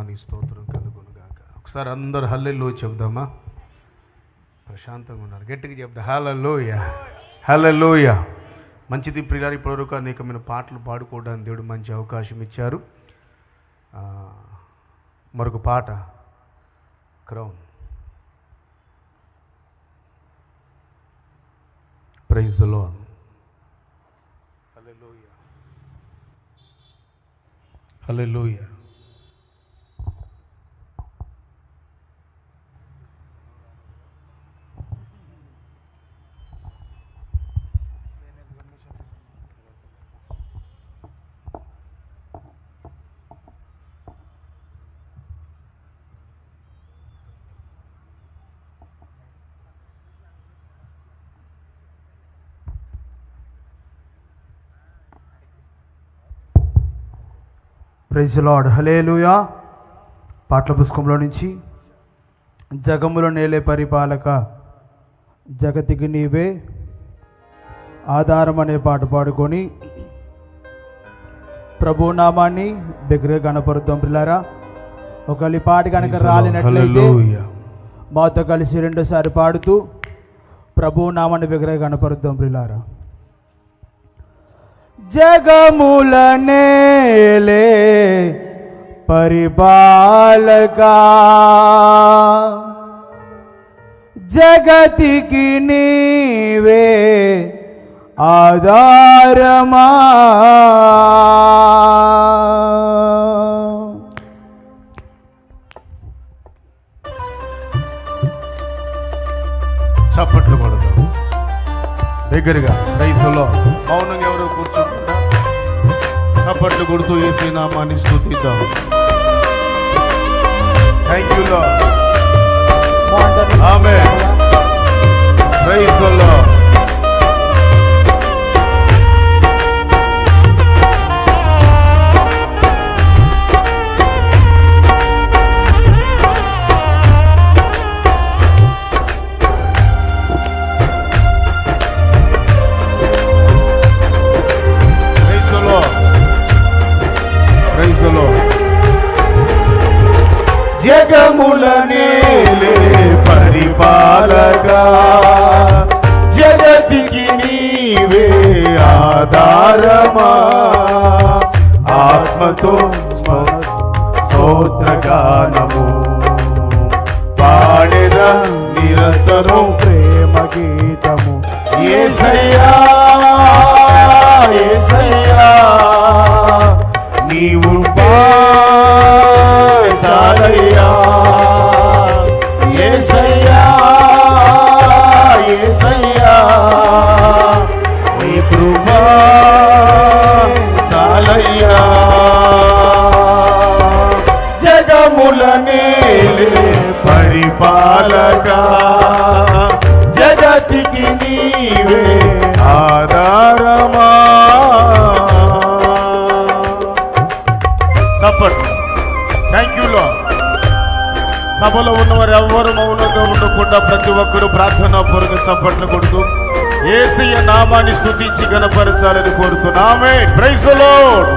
నామానికి స్తోత్రం కలుగును గాక. ఒకసారి అందరు హల్లెలూయా చెప్దామా? ప్రశాంతంగా ఉన్నారు, గట్టిగా చెప్దా హల్లెలూయా హల్లెలూయా. మంచిది ప్రియులారా, ఇప్పటివరకు అనేకమైన పాటలు పాడుకోవడానికి దేవుడు మంచి అవకాశం ఇచ్చారు. మరొక పాట crown. Praise the lord. Hallelujah hallelujah. Praise the lord. Hallelujah. పాటల పుస్తకంలో నుంచి జగములో నేలే పరిపాలక జగతికి నీవే ఆధారం అనే పాట పాడుకొని ప్రభు నామాన్ని దగ్గరగా కనపరుద్దాం పిల్లారా. ఒకవేళ పాట కనుక రాలినట్లయితే మాతో కలిసి రెండోసారి పాడుతూ ప్రభు నామాన్ని దగ్గరగా కనపరుద్దాం పిల్లారా. జగముల నేలే పరిపాలకా జగతికి నీవే ఆధారమా. చప్పట్లు కొడతాం దగ్గరగా. Praise the lord. మౌనంగా ఎవరు కూర్చోకుండా చప్పట్లు కొడుతూ యేసు నామాన్ని స్తుతిద్దాం. Thank you lord. Amen. Praise the lord. జగముల నేలే పరిపాలకా జగతికి నీవే ఆధారమా. ఆత్మతో స్తోత్రగానము పాడెద నిరంతరం ప్రేమ గీతము. యేసయ్యా యేసయ్యా నీవు చాలయ్యా. యేసయ్యా యేసయ్యా నీ కృపా చాలయ్యా. జగముల నేలే పరిపాలకా జగతికి నీవే ఆధారమా. చప్పట్లు. Thank you lord. సభలో ఉన్నవారు ఎవ్వరు మౌనంగా ఉండకుండా ప్రతి ఒక్కరూ ప్రార్థనా పూర్వక చప్పట్లు కొడుతూ యేసయ్య నామాన్ని స్తుతించి గణపరచాలని కోరుతున్నామే. Praise the lord.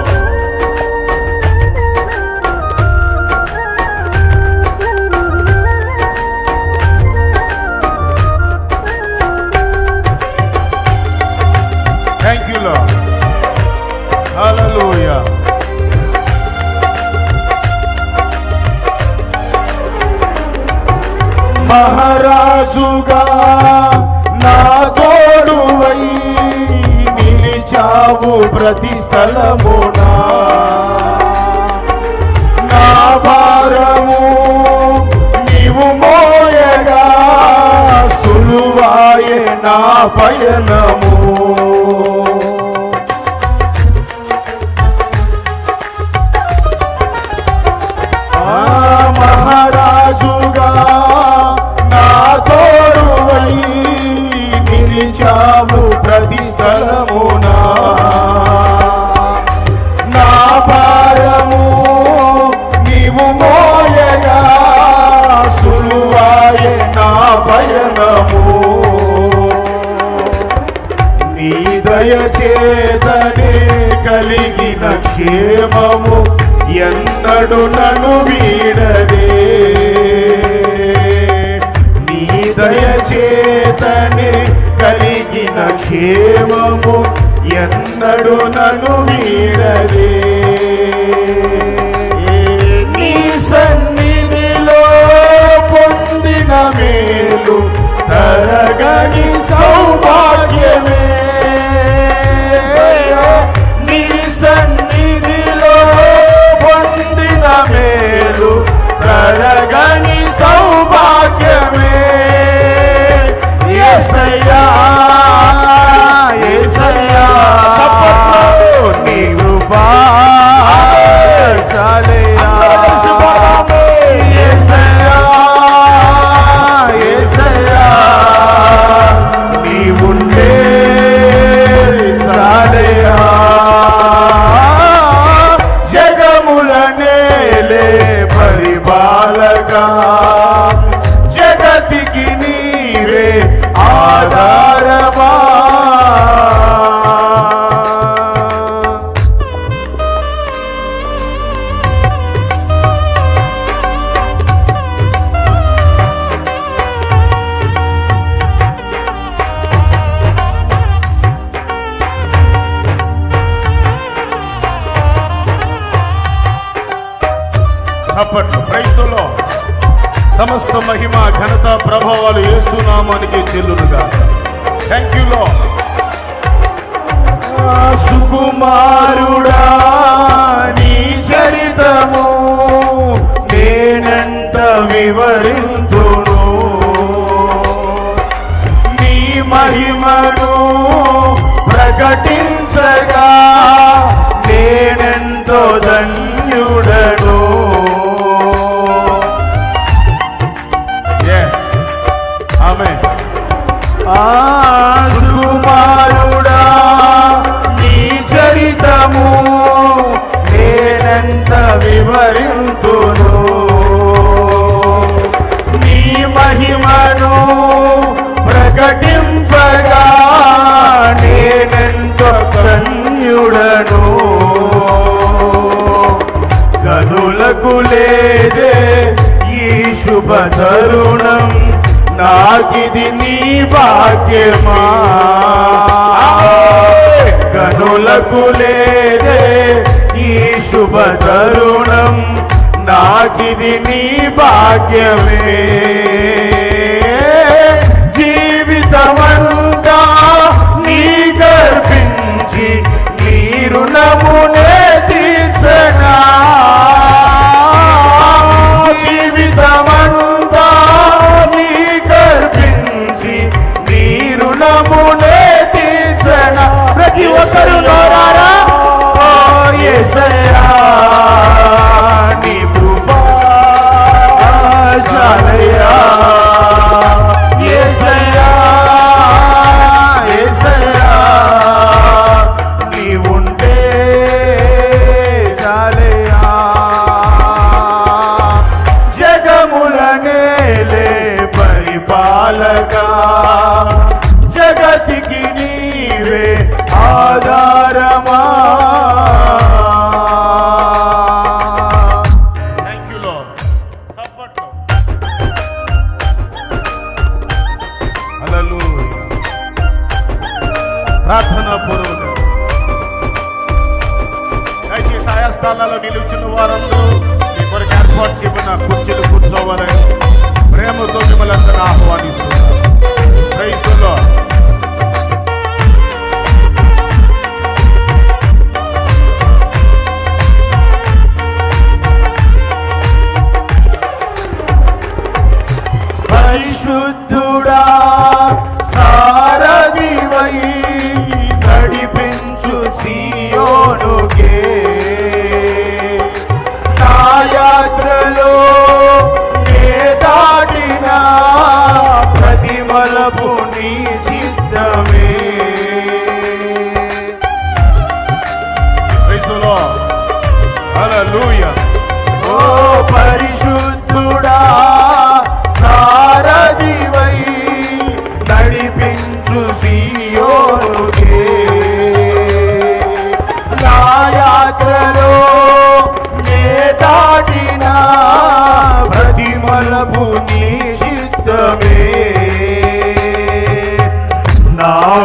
Thank you lord. Hallelujah. మహారాజుగా నా తోడువై నిలిచావు ప్రతి స్థలమునా. నా భారము నీవు మోయగా సులువాయే నా పయనము. మహారాజుగా తోడువై నిలిచావు ప్రతి స్థలమునా. నా భారము నీవు మోయగా సులువాయే నా పయనము. నీ దయచేతనే కలిగిన క్షేమము ఎన్న ఎన్నడు నన్ను వీడదే, నీ దయచేతనే కలిగిన క్షేమము ఎన్నడు నన్ను వీడదే. నీ సన్నిధిలో పొందిన మేలు తరగని సౌభాగ్యమే, నీ సన్నిధిలో పొందిన మేలు తరగని సౌభాగ్యమే. యేసయ్యా యేసయ్యా నీవు చాలయ్యా, యేసయ్యా యేసయ్యా నీవుంటే చాలయ్యా. జగముల నేలే పరిపాలక, జగతికి నీవే ఆధారమా. చప్పట్లు. క్రైస్తవులో సమస్త మహిమ ఘనత ప్రభావాలు యేసు నామానికి చెల్లునుగా. Thank you lord. సుకుమారుడా నీ చరితము నేనెంత వివరింతును, నీ మహిమను ప్రకటించగా నేనెంతో ధన్యుడను. సుకుమారుడా నీ చరితము నేనెంత వివరింతును, నీ మహిమను ప్రకటించగా నేనెంతో ధన్యుడను. గనులకు లేదే ఈ శుభ తరుణం, నాకిది నీ భాగ్యమా. గనులకు లేదే ఈ శుభ తరుణం, నాకిది నీ భాగ్యమే. జీవితమంతా నీ గర్భించి నీ రుణమునే తీర్చనా, జీవితమంతా నీ గర్భించి నీ రుణమునే తీర్చనా. ప్రతి ఒక్కరు నోరారా ఓ యేసయ్యా నీ కృపా చాలయ్యా, యేసయ్యా యేసయ్యా నీవుంటే చాలయ్యా. జగముల నేలే పరిపాలక, జగతికి నీవే ఆధారమా. Thank you lord. చప్పట్లు. హల్లెలూయా. ప్రార్థనా పూర్వక దయచేసి ఆయా స్థలాల్లో నిలుచున్న వారందరూ మీ కొరకు ఏర్పాటు చేయబడిన కుర్చీలు కూర్చోవాలని ప్రేమతో మిమ్మల్ని అందరూ ఆహ్వానిస్తున్నారు. Praise the lord. పరిశుద్ధుడా సారథివై నడిపించు సియోనుకే, నా యాత్రలో నే దాటిన ప్రతి మలుపు నీ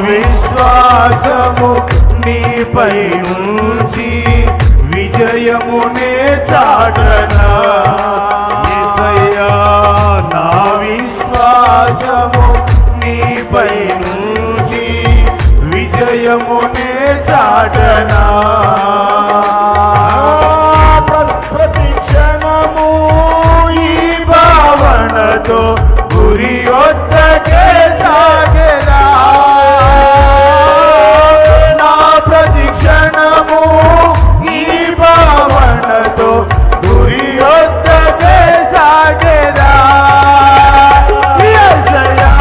విశ్వాసము నీపై నుంచి విజయమునే చాటనా యేసయ్యా నా విశ్వాసము నీపై నుంచి విజయమునే చాటనా ప్రతి క్షణము ఈ భావనతో గురి వద్దకే సాగెదా నా ప్రతి క్షణము ఈ భావనతో గురి వద్దకే సాగెదా యేసయ్యా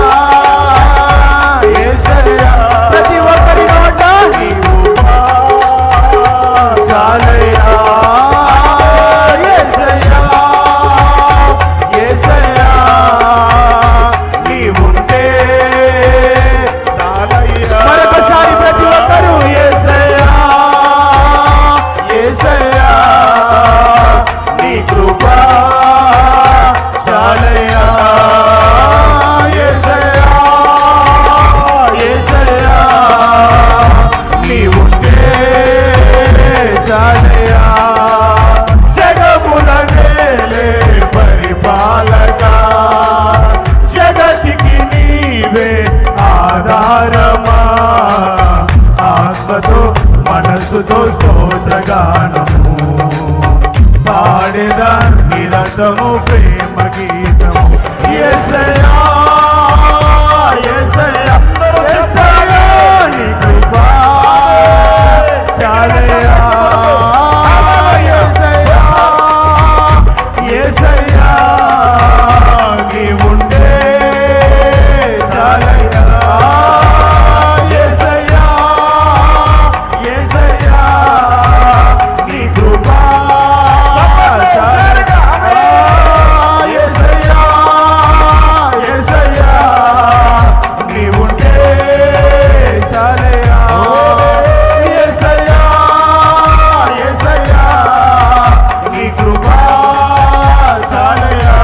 యేసయ్యా ప్రతి ఒక్కరి నోట నీవు చాలయ్యా యేసయ్యా యేసయ్యా నీవుంటే చాలయ్యా మరొకసారి ప్రతి ఒక్కరు యేసయ్యా యేసయ్యా నీ కృప చాలయ్యా యేసయ్యా యేసయ్యా నీవుంటే చాలయ్యా జగముల నేలే పరిపాలక జగతికి నీవే ఆధారమా ఆత్మతో మనసుతో స్తోత్రగానము పాడేదా నిరతము ప్రేమ గీతము యేసయ్యా యేసయ్యా యేసయ్యా నీ కృప చాలయ్యా యేసయ్యా యేసయ్యా నీవుంటే చాలయ్యా యేసయ్యా యేసయ్యా నీ కృప చాలయ్యా యేసయ్యా యేసయ్యా నీవుంటే చాలయ్యా యేసయ్యా యేసయ్యా నీ కృప చాలయ్యా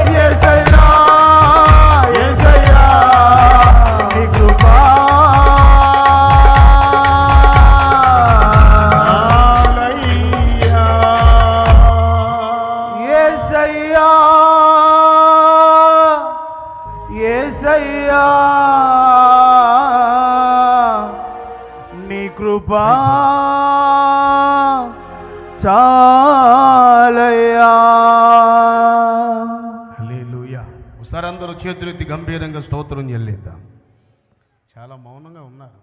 యేసయ్యా యేసయ్యా నీ కృప చాలయ్యా యేసయ్యా యేసయ్యా నీ కృప చాలయ్యా హల్లెలూయా ఒకసారి అందరూ చేతులెత్తి గంభీరంగా స్తోత్రం చెల్లిద్దాం చాలా మౌనంగా ఉన్నారు